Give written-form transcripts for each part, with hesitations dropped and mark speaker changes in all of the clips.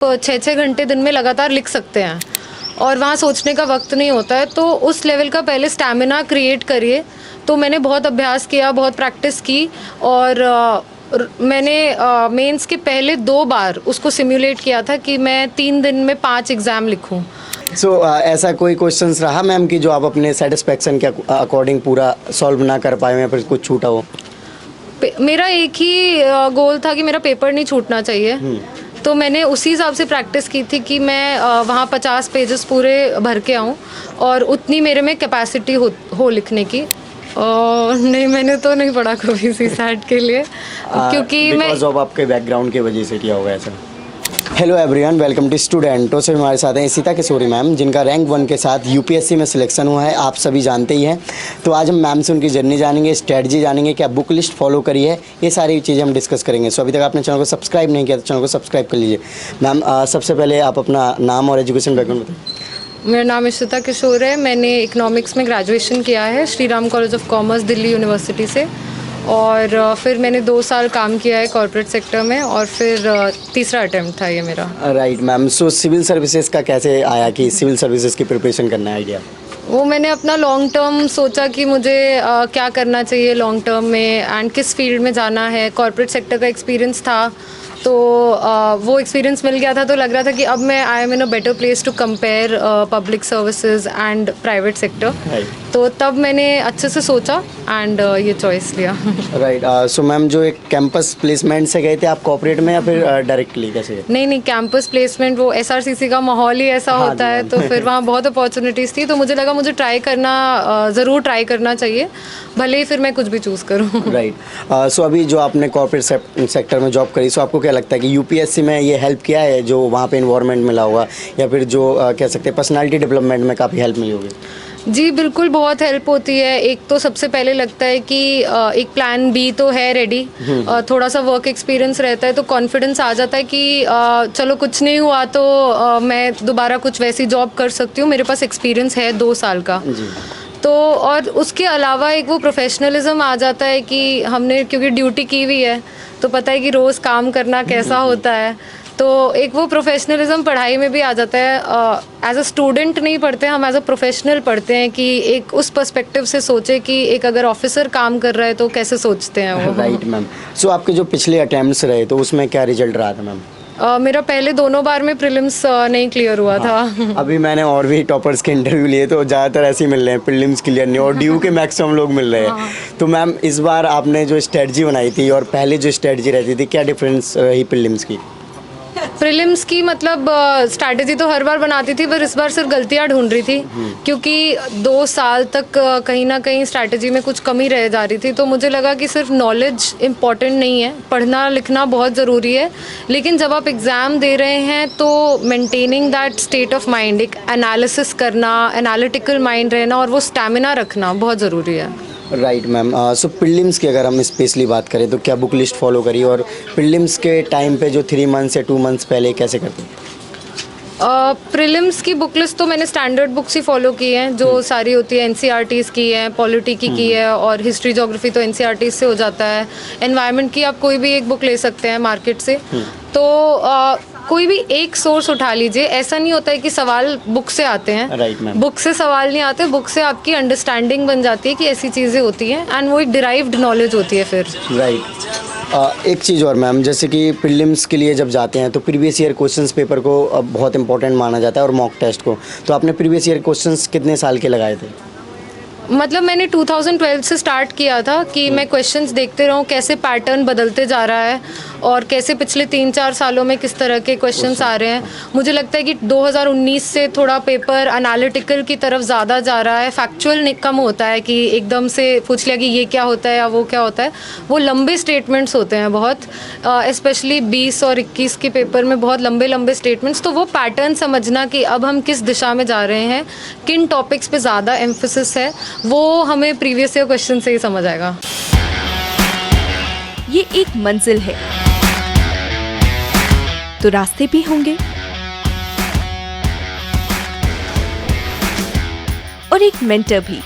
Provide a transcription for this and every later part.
Speaker 1: 6-6 घंटे दिन में लगातार लिख सकते हैं और वहाँ सोचने का वक्त नहीं होता है, तो उस लेवल का पहले स्टैमिना क्रिएट करिए। तो मैंने बहुत अभ्यास किया, बहुत प्रैक्टिस की और मैंने मेंस के पहले 2 बार उसको सिम्युलेट किया था कि मैं 3 दिन में 5 एग्ज़ाम लिखूं।
Speaker 2: ऐसा कोई क्वेश्चंस रहा मैम कि जो आप अपने सेटिस्फेक्शन के अकॉर्डिंग पूरा सॉल्व ना कर पाए या फिर कुछ छूटा हो?
Speaker 1: मेरा एक ही गोल था कि मेरा पेपर नहीं छूटना चाहिए, तो मैंने उसी हिसाब से प्रैक्टिस की थी कि मैं वहाँ 50 पेजेस पूरे भर के आऊँ और उतनी मेरे में कैपेसिटी हो लिखने की। नहीं, मैंने तो नहीं पढ़ा कभी सीसैट के लिए क्योंकि मैं
Speaker 2: बिकॉज़ ऑफ आपके बैकग्राउंड की वजह से किया होगा ऐसा। Hello everyone, welcome to student. से हमारे साथ हैं इशिता किशोरी मैम, जिनका रैंक 1 के साथ यूपीएससी में सिलेक्शन हुआ है, आप सभी जानते ही हैं। तो आज हम मैम से उनकी जर्नी जानेंगे, स्ट्रेटजी जानेंगे, क्या बुक लिस्ट फॉलो करी है, ये सारी चीज़ें हम डिस्कस करेंगे। सो अभी तक आपने चैनल को सब्सक्राइब नहीं किया तो चैनल को सब्सक्राइब कर लीजिए। मैम सबसे पहले आप अपना नाम और एजुकेशन बैकग्राउंड बताएं।
Speaker 1: मेरा नाम इशिता किशोर है। मैंने इकोनॉमिक्स में ग्रेजुएशन किया है Shri Ram college of commerce Delhi university से, और फिर मैंने 2 साल काम किया है कॉर्पोरेट सेक्टर में, और फिर तीसरा अटेम्प्ट था ये मेरा।
Speaker 2: Right ma'am, so civil services का कैसे आया कि सिविल सर्विसेज की प्रिपरेशन करना है आइडिया?
Speaker 1: वो मैंने अपना लॉन्ग टर्म सोचा कि मुझे क्या करना चाहिए लॉन्ग टर्म में एंड किस फील्ड में जाना है। कॉर्पोरेट सेक्टर का एक्सपीरियंस था, तो वो एक्सपीरियंस मिल गया था, तो लग रहा था कि अब मैं I am in a better place to compare public services and private sector. तो तब मैंने अच्छे से सोचा एंड ये चॉइस लिया।
Speaker 2: राइट, सो मैम जो एक कैंपस प्लेसमेंट से गए थे आप कॉर्पोरेट में या फिर डायरेक्टली कैसे गए?
Speaker 1: नहीं, कैंपस प्लेसमेंट, वो एसआरसीसी का माहौल ही ऐसा होता है, तो फिर वहाँ बहुत अपॉर्चुनिटीज़ थी, तो मुझे लगा मुझे ज़रूर ट्राई करना चाहिए, भले ही फिर मैं कुछ भी चूज़ करूँ।
Speaker 2: राइट, सो अभी जो आपने कॉर्पोरेट सेक्टर में जॉब करी, सो आपको क्या लगता है कि यूपीएससी में ये हेल्प किया है, जो वहाँ पे इन्वायरमेंट मिला होगा, या फिर जो कह सकते हैं पर्सनालिटी डेवलपमेंट में काफ़ी हेल्प मिली होगी?
Speaker 1: जी बिल्कुल, बहुत हेल्प होती है। एक तो सबसे पहले लगता है कि एक प्लान बी तो है रेडी, थोड़ा सा वर्क एक्सपीरियंस रहता है तो कॉन्फिडेंस आ जाता है कि चलो कुछ नहीं हुआ तो मैं दोबारा कुछ वैसी जॉब कर सकती हूँ, मेरे पास एक्सपीरियंस है 2 साल का। तो और उसके अलावा एक वो प्रोफेशनलिज्म आ जाता है कि हमने क्योंकि ड्यूटी की हुई है तो पता है कि रोज़ काम करना कैसा होता है, तो एक वो प्रोफेशनलिज्म पढ़ाई में भी आ जाता है। एज अ स्टूडेंट नहीं पढ़ते हम, एज अ प्रोफेशनल पढ़ते हैं कि एक उस पर्सपेक्टिव से सोचे कि एक अगर ऑफिसर काम कर रहा है तो कैसे सोचते हैं वो।
Speaker 2: राइट मैम, सो आपके जो पिछले अटेम्प्ट्स रहे तो उसमें क्या रिजल्ट रहा था मैम?
Speaker 1: मेरा पहले दोनों बार में प्रीलिम्स नहीं क्लियर हुआ था।
Speaker 2: अभी मैंने और भी टॉपर्स के इंटरव्यू लिए तो ज़्यादातर ऐसे ही मिल रहे हैं, प्रीलिम्स क्लियर नहीं और ड्यू के मैक्सिमम लोग मिल रहे हैं। तो मैम इस बार आपने जो स्ट्रेटजी बनाई थी और पहले जो स्ट्रेटजी रहती थी, क्या डिफरेंस रही प्रीलिम्स की?
Speaker 1: प्रीलिम्स की मतलब स्ट्रैटेजी तो हर बार बनाती थी, पर इस बार सिर्फ गलतियां ढूंढ रही थी क्योंकि 2 साल तक कहीं ना कहीं स्ट्रैटेजी में कुछ कमी रह जा रही थी। तो मुझे लगा कि सिर्फ नॉलेज इम्पॉर्टेंट नहीं है, पढ़ना लिखना बहुत ज़रूरी है, लेकिन जब आप एग्ज़ाम दे रहे हैं तो maintaining that state of mind, एक एनालिसिस करना, एनालिटिकल माइंड रहना और वो स्टैमिना रखना बहुत ज़रूरी है।
Speaker 2: राइट मैम, सो प्रीलिम्स की अगर हम स्पेशली बात करें तो क्या बुक लिस्ट फॉलो करी, और प्रीलिम्स के टाइम पे जो 3 मंथ्स या 2 मंथ्स पहले कैसे करते हैं?
Speaker 1: प्रीलिम्स की बुक लिस्ट तो मैंने स्टैंडर्ड बुक्स ही फॉलो की हैं, जो सारी होती है एनसीईआरटीज़ की है, पॉलिटी की है, और हिस्ट्री ज्योग्राफी तो एनसीईआरटी से हो जाता है। एनवायरनमेंट की आप कोई भी एक बुक ले सकते हैं मार्केट से, तो कोई भी एक सोर्स उठा लीजिए। ऐसा नहीं होता है कि सवाल बुक से आते हैं,
Speaker 2: राइट मैम,
Speaker 1: बुक से सवाल नहीं आते, बुक से आपकी अंडरस्टैंडिंग बन जाती है कि ऐसी चीज़ें होती हैं एंड वो एक डिराइव्ड नॉलेज होती है फिर।
Speaker 2: राइट, एक चीज़ और मैम, जैसे कि प्रीलिम्स के लिए जब जाते हैं तो प्रीवियस ईयर क्वेश्चंस पेपर को बहुत इंपॉर्टेंट माना जाता है और मॉक टेस्ट को, तो आपने प्रीवियस ईयर क्वेश्चंस कितने साल के लगाए थे?
Speaker 1: मतलब मैंने 2012 से स्टार्ट किया था कि मैं क्वेश्चंस देखते रहूं कैसे पैटर्न बदलते जा रहा है और कैसे पिछले 3-4 सालों में किस तरह के क्वेश्चंस आ रहे हैं। मुझे लगता है कि 2019 से थोड़ा पेपर एनालिटिकल की तरफ ज़्यादा जा रहा है, फैक्चुअल कम होता है कि एकदम से पूछ लिया कि ये क्या होता है या वो क्या होता है। वो लंबे स्टेटमेंट्स होते हैं बहुत, स्पेशली 20 और 21 के पेपर में बहुत लंबे लंबे स्टेटमेंट्स। तो वो पैटर्न समझना कि अब हम किस दिशा में जा रहे हैं, किन टॉपिक्स पे ज़्यादा एम्फेसिस है, वो हमें प्रीवियस ईयर क्वेश्चन से ही समझ आएगा।
Speaker 3: ये एक मंजिल है तो रास्ते भी होंगे, और एक मेंटर भी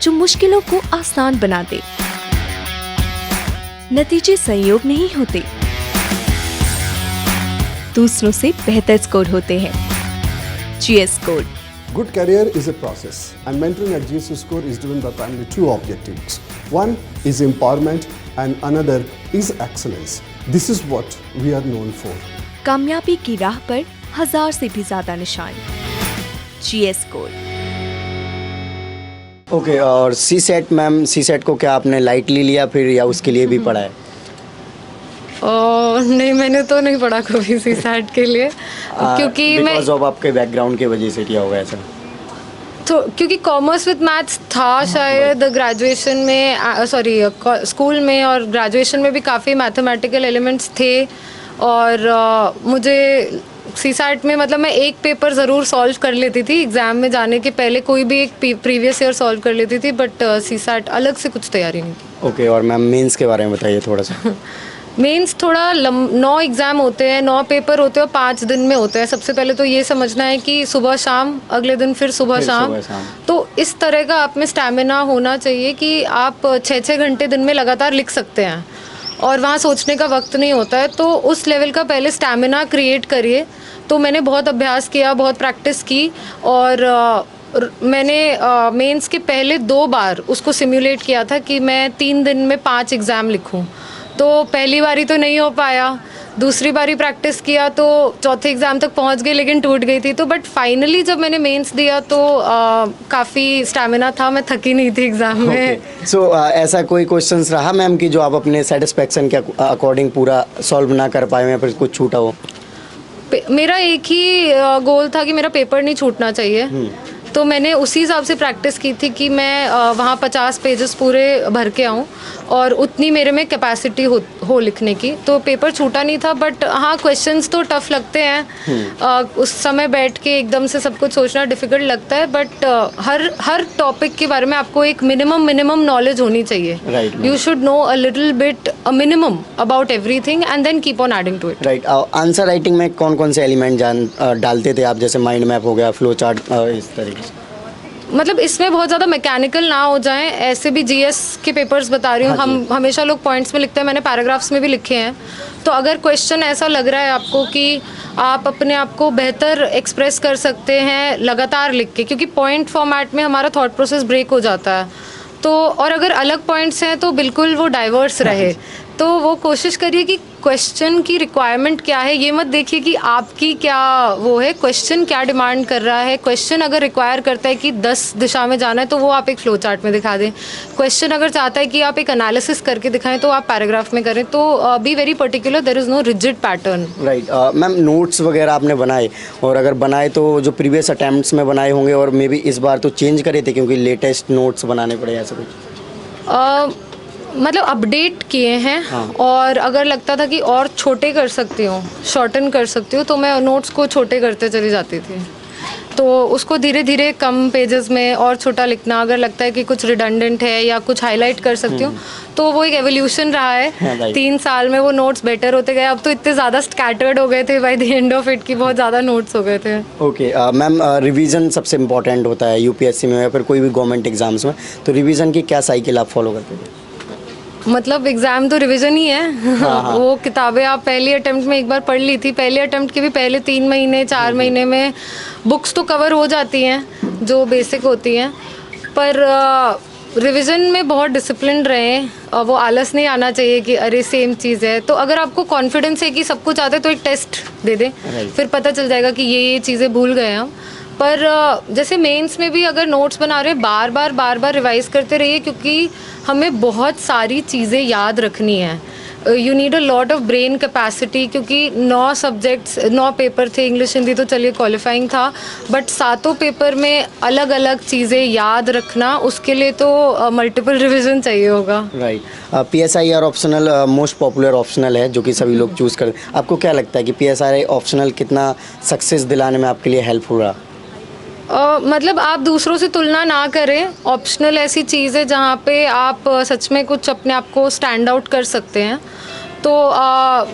Speaker 3: जो मुश्किलों को आसान बना दे। नतीजे संयोग नहीं होते, दूसरों से बेहतर स्कोर होते हैं। GS score.
Speaker 4: Good career is a process, and mentoring at GS Score is driven by primarily two objectives. One is empowerment, and another is excellence. This is what we are known for.
Speaker 3: कामयाबी की राह पर 1000 से भी ज्यादा निशान। GS score.
Speaker 2: Okay, और सी set ma'am, सी set को क्या आपने लाइटली लिया फिर या उसके लिए भी पढ़ा है?
Speaker 1: नहीं, मैंने तो नहीं पढ़ा कभी सीसैट के लिए, क्योंकि मैं
Speaker 2: बिकॉज ऑफ आपके बैकग्राउंड की वजह से किया होगा ऐसा?
Speaker 1: तो क्योंकि कॉमर्स विद मैथ्स था शायद ग्रेजुएशन में, सॉरी स्कूल में, और ग्रेजुएशन में भी काफ़ी मैथमेटिकल एलिमेंट्स थे। और मुझे सीसैट में मतलब मैं एक पेपर ज़रूर सॉल्व कर लेती थी एग्ज़ाम में जाने के पहले, कोई भी एक प्रीवियस ईयर सॉल्व कर लेती थी, बट सीसैट अलग से कुछ तैयारी नहीं की।
Speaker 2: ओके, और मैम मेंस के बारे में बताइए थोड़ा सा।
Speaker 1: मेंस थोड़ा 9 एग्ज़ाम होते हैं, 9 पेपर होते हैं और 5 दिन में होते हैं। सबसे पहले तो ये समझना है कि सुबह शाम, अगले दिन फिर सुबह शाम। तो इस तरह का आप में स्टैमिना होना चाहिए कि आप 6-6 घंटे दिन में लगातार लिख सकते हैं, और वहाँ सोचने का वक्त नहीं होता है। तो उस लेवल का पहले स्टैमिना क्रिएट करिए। तो मैंने बहुत अभ्यास किया, बहुत प्रैक्टिस की, और मैंने मेंस के पहले 2 बार उसको सिम्युलेट किया था कि मैं 3 दिन में 5 एग्ज़ाम लिखूं। तो पहली बारी तो नहीं हो पाया, दूसरी बारी प्रैक्टिस किया तो चौथे एग्ज़ाम तक पहुंच गई, लेकिन टूट गई थी। तो बट फाइनली जब मैंने मेंस दिया तो काफ़ी स्टैमिना था, मैं थकी नहीं थी एग्ज़ाम में।
Speaker 2: सो ऐसा कोई क्वेश्चंस रहा मैम कि जो आप अपने सेटिस्फेक्शन के अकॉर्डिंग पूरा सॉल्व ना कर पाए या फिर कुछ छूटा हो?
Speaker 1: मेरा एक ही गोल था कि मेरा पेपर नहीं छूटना चाहिए। तो मैंने उसी हिसाब से प्रैक्टिस की थी कि मैं वहाँ 50 पेजेस पूरे भर के आऊँ, और उतनी मेरे में कैपेसिटी हो लिखने की। तो पेपर छूटा नहीं था, बट हाँ क्वेश्चंस तो टफ लगते हैं। उस समय बैठ के एकदम से सब कुछ सोचना डिफ़िकल्ट लगता है, बट हर टॉपिक के बारे में आपको एक मिनिमम नॉलेज होनी चाहिए। You should know a little bit, a minimum about everything, and then keep on adding to it.
Speaker 2: Right. Answer writing में कौन कौन से एलिमेंट डालते थे आप? जैसे माइंड मैप हो गया, फ्लो चार्ट, इस तरीके से।
Speaker 1: मतलब इसमें बहुत ज़्यादा मैकेनिकल ना हो जाए, ऐसे भी जीएस के पेपर्स बता रही हूँ। हम हमेशा लोग पॉइंट्स में लिखते हैं, मैंने पैराग्राफ्स में भी लिखे हैं। तो अगर क्वेश्चन ऐसा लग रहा है आपको कि आप अपने आप को बेहतर एक्सप्रेस कर सकते हैं लगातार लिख के, क्योंकि पॉइंट फॉर्मेट में हमारा थॉट प्रोसेस ब्रेक हो जाता है। तो और अगर अलग पॉइंट्स हैं तो बिल्कुल वो डाइवर्स रहे। तो वो कोशिश करिए कि क्वेश्चन की रिक्वायरमेंट क्या है, ये मत देखिए कि आपकी क्या वो है, क्वेश्चन क्या डिमांड कर रहा है। क्वेश्चन अगर रिक्वायर करता है कि 10 दिशा में जाना है तो वो आप एक फ्लो चार्ट में दिखा दें। क्वेश्चन अगर चाहता है कि आप एक एनालिसिस करके दिखाएं तो आप पैराग्राफ में करें। तो be very particular, there is no rigid pattern.
Speaker 2: Right. Ma'am notes वगैरह आपने बनाए, और अगर बनाए तो जो प्रीवियस अटैम्प्ट्स में बनाए होंगे और मे बी इस बार तो चेंज करे थे क्योंकि लेटेस्ट नोट्स बनाने पड़े, ऐसा कुछ?
Speaker 1: मतलब अपडेट किए हैं। हाँ। और अगर लगता था कि और छोटे कर सकती हूँ, शॉर्टन कर सकती हूँ, तो मैं नोट्स को छोटे करते चली जाती थी। तो उसको धीरे धीरे कम पेजेस में और छोटा लिखना, अगर लगता है कि कुछ रिडंडेंट है या कुछ हाईलाइट कर सकती हूँ, तो वो एक एवोल्यूशन रहा है। हाँ, 3 साल में वो नोट्स बेटर होते गए। अब तो इतने ज़्यादा स्कैटर्ड हो गए थे by the end of it कि बहुत ज़्यादा नोट्स हो गए थे।
Speaker 2: ओके मैम, रिवीजन सबसे इम्पोर्टेंट होता है यूपीएससी में या फिर कोई भी गवर्नमेंट एग्जाम्स में, तो रिवीजन की क्या साइकिल आप फॉलो करते थे?
Speaker 1: मतलब एग्ज़ाम तो रिवीजन ही है। हाँ। वो किताबें आप पहली अटेम्प्ट में एक बार पढ़ ली थी, पहले अटेम्प्ट के भी पहले 3 महीने 4 महीने में बुक्स तो कवर हो जाती हैं जो बेसिक होती हैं, पर रिवीजन में बहुत डिसिप्लिन रहें। वो आलस नहीं आना चाहिए कि अरे सेम चीज़ है। तो अगर आपको कॉन्फिडेंस है कि सब कुछ आता है तो एक टेस्ट दे दें, फिर पता चल जाएगा कि ये चीज़ें भूल गए हम। पर जैसे मेंस में भी अगर नोट्स बना रहे हैं, बार बार रिवाइज़ करते रहिए, क्योंकि हमें बहुत सारी चीज़ें याद रखनी है। You need a lot of brain capacity, क्योंकि 9 सब्जेक्ट्स 9 पेपर थे। इंग्लिश हिंदी तो चलिए क्वालिफाइंग था, बट 7 पेपर में अलग अलग चीज़ें याद रखना, उसके लिए तो मल्टीपल रिविजन चाहिए होगा।
Speaker 2: Right. PSIR optional most popular optional है जो कि सभी लोग चूज़ करते हैं। आपको क्या लगता है कि PSIR ऑप्शनल कितना सक्सेस दिलाने में आपके लिए हेल्पफुल रहा?
Speaker 1: मतलब आप दूसरों से तुलना ना करें। ऑप्शनल ऐसी चीज़ है जहाँ पे आप सच में कुछ अपने आप को स्टैंड आउट कर सकते हैं। तो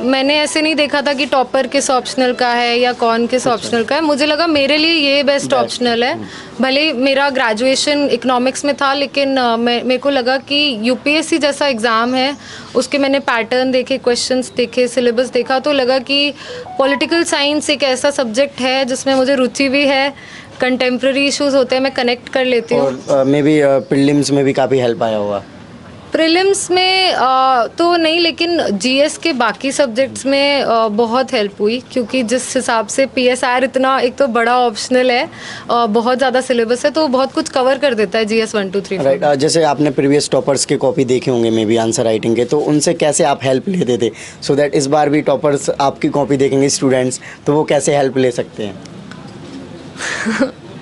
Speaker 1: मैंने ऐसे नहीं देखा था कि टॉपर किस ऑप्शनल का है या कौन किस ऑप्शनल का है, मुझे लगा मेरे लिए ये बेस्ट ऑप्शनल है। भले मेरा ग्रेजुएशन इकोनॉमिक्स में था, लेकिन मेरे को लगा कि यूपीएससी जैसा एग्ज़ाम है, उसके मैंने पैटर्न देखे, क्वेश्चंस देखे, सिलेबस देखा, तो लगा कि पॉलिटिकल साइंस एक ऐसा सब्जेक्ट है जिसमें मुझे रुचि भी है, कंटेम्प्रेरी इश्यूज होते हैं, मैं कनेक्ट कर लेती हूँ।
Speaker 2: और मे बी प्रीलिम्स में भी काफ़ी हेल्प आया होगा।
Speaker 1: प्रीलिम्स में तो नहीं, लेकिन जीएस के बाकी सब्जेक्ट्स में बहुत हेल्प हुई, क्योंकि जिस हिसाब से पीएसआर इतना एक तो बड़ा ऑप्शनल है, बहुत ज़्यादा सिलेबस है, तो बहुत कुछ कवर कर देता है जीएस 1 2 3 4।
Speaker 2: राइट, जैसे आपने प्रीवियस टॉपर्स के कॉपी देखे होंगे मे बी आंसर राइटिंग के, तो उनसे कैसे आप हेल्प लेते थे, सो दैट इस बार भी टॉपर्स आपकी कॉपी देखेंगे स्टूडेंट्स, तो वो कैसे हेल्प ले सकते हैं?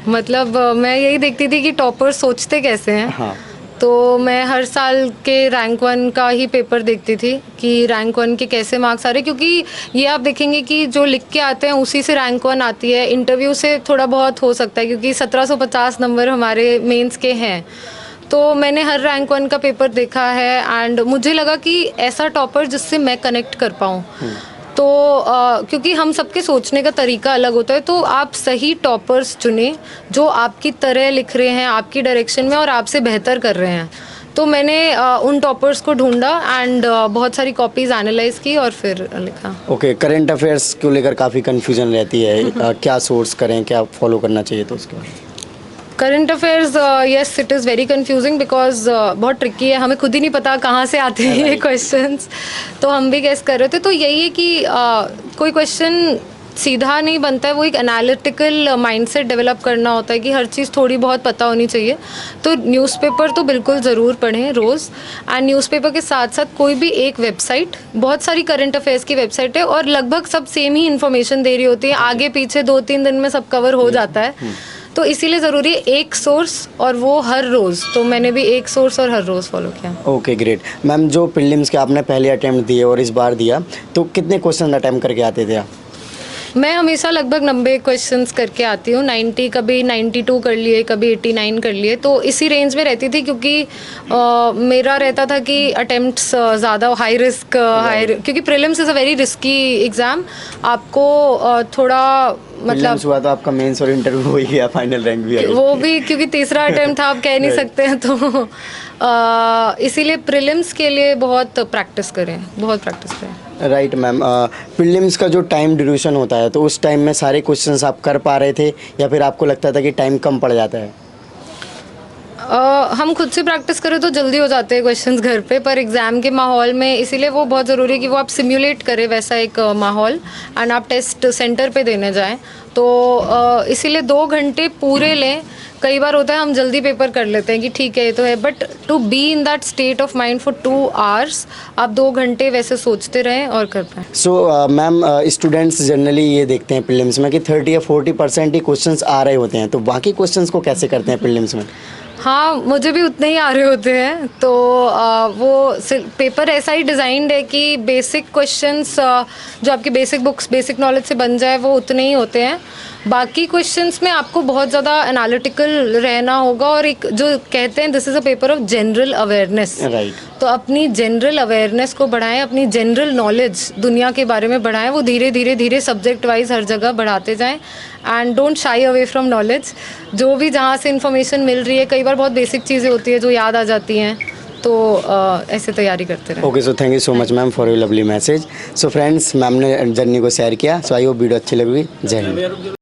Speaker 1: मतलब मैं यही देखती थी कि टॉपर सोचते कैसे हैं।
Speaker 2: हाँ,
Speaker 1: तो मैं हर साल के रैंक 1 का ही पेपर देखती थी कि रैंक 1 के कैसे मार्क्स आ रहे, क्योंकि ये आप देखेंगे कि जो लिख के आते हैं उसी से रैंक 1 आती है। इंटरव्यू से थोड़ा बहुत हो सकता है, क्योंकि 1750 नंबर हमारे मेंस के हैं। तो मैंने हर रैंक 1 का पेपर देखा है, एंड मुझे लगा कि ऐसा टॉपर जिससे मैं कनेक्ट कर पाऊँ। तो क्योंकि हम सबके सोचने का तरीका अलग होता है, तो आप सही टॉपर्स चुने जो आपकी तरह लिख रहे हैं, आपकी डायरेक्शन में, और आपसे बेहतर कर रहे हैं। तो मैंने उन टॉपर्स को ढूंढा एंड बहुत सारी कॉपीज़ एनालाइज की और फिर लिखा।
Speaker 2: ओके, करंट अफेयर्स को लेकर काफ़ी कन्फ्यूजन रहती है, क्या सोर्स करें, क्या फॉलो करना चाहिए, तो उसके बाद
Speaker 1: current affairs, yes it is very confusing, because बहुत ट्रिकी है, हमें खुद ही नहीं पता कहाँ से आते हैं ये क्वेश्चंस, तो हम भी गेस कर रहे थे। तो यही है कि कोई क्वेश्चन सीधा नहीं बनता है, वो एक एनालिटिकल माइंडसेट डेवलप करना होता है कि हर चीज़ थोड़ी बहुत पता होनी चाहिए। तो न्यूज़पेपर तो बिल्कुल ज़रूर पढ़ें रोज़, एंड न्यूज़पेपर के साथ साथ कोई भी एक वेबसाइट, बहुत सारी करंट अफेयर्स की वेबसाइट है और लगभग सब सेम ही इन्फॉर्मेशन दे रही होती है, आगे पीछे 2-3 दिन में सब कवर हो जाता है। तो इसीलिए ज़रूरी है एक सोर्स, और वो हर रोज़। तो मैंने भी एक सोर्स और हर रोज़ फॉलो किया।
Speaker 2: Okay great. मैम, जो प्रीलिम्स के आपने पहले अटैम्प्ट दिए और इस बार दिया, तो कितने क्वेश्चन अटैम्प्ट करके आते थे आप?
Speaker 1: मैं हमेशा लगभग 90 क्वेश्चंस करके आती हूँ, 90, कभी 92 कर लिए, कभी 89 कर लिए, तो इसी रेंज में रहती थी, क्योंकि मेरा रहता था कि अटेम्प्ट्स ज़्यादा हाई रिस्क, क्योंकि prelims is a very risky exam. आपको थोड़ा मतलब
Speaker 2: हुआ तो आपका मेंस और इंटरव्यू हो ही गया, फाइनल रैंक भी आ गया।
Speaker 1: वो भी क्योंकि तीसरा अटेम्प्ट था, आप कह नहीं सकते हैं, तो इसीलिए प्रीलिम्स के लिए बहुत प्रैक्टिस करें, बहुत प्रैक्टिस करें।
Speaker 2: राइट मैम, प्रीलिम्स का जो टाइम ड्यूरेशन होता है, तो उस टाइम में सारे क्वेश्चंस आप कर पा रहे थे या फिर आपको लगता था कि टाइम कम पड़ जाता है?
Speaker 1: हम खुद से प्रैक्टिस करें तो जल्दी हो जाते हैं क्वेश्चंस घर पे, पर एग्ज़ाम के माहौल में इसीलिए वो बहुत ज़रूरी है कि वो आप सिम्युलेट करें वैसा एक माहौल, एंड आप टेस्ट सेंटर पे देने जाएं। तो इसीलिए 2 घंटे पूरे लें। कई बार होता है हम जल्दी पेपर कर लेते हैं कि ठीक है ये तो है, but to be in that state of mind for 2 hours, आप 2 घंटे वैसे सोचते रहें और कर पाएँ।
Speaker 2: सो मैम, स्टूडेंट्स जनरली ये देखते हैं प्रीलिम्स में कि 30 या 40% ही क्वेश्चंस आ रहे होते हैं, तो बाकी क्वेश्चंस को कैसे करते हैं प्रीलिम्स में?
Speaker 1: हाँ, मुझे भी उतने ही आ रहे होते हैं। तो वो पेपर ऐसा ही डिज़ाइंड है कि बेसिक क्वेश्चंस जो आपकी बेसिक बुक्स, बेसिक नॉलेज से बन जाए, वो उतने ही होते हैं। बाकी क्वेश्चंस में आपको बहुत ज़्यादा एनालिटिकल रहना होगा, और एक जो कहते हैं this is a paper of general awareness.
Speaker 2: Right.
Speaker 1: तो अपनी जनरल अवेयरनेस को बढ़ाएं, अपनी जनरल नॉलेज दुनिया के बारे में बढ़ाएं, वो धीरे धीरे धीरे सब्जेक्ट वाइज हर जगह बढ़ाते जाएं, and don't shy away from knowledge. जो भी जहाँ से इन्फॉर्मेशन मिल रही है, कई बार बहुत बेसिक चीज़ें होती है जो याद आ जाती हैं, तो ऐसे तैयारी करते रहें।
Speaker 2: Okay, so thank you so much ma'am for your lovely message. So friends, ma'am ने जर्नी को शेयर किया, सो आई होप वीडियो अच्छी लगी। जय हिंद।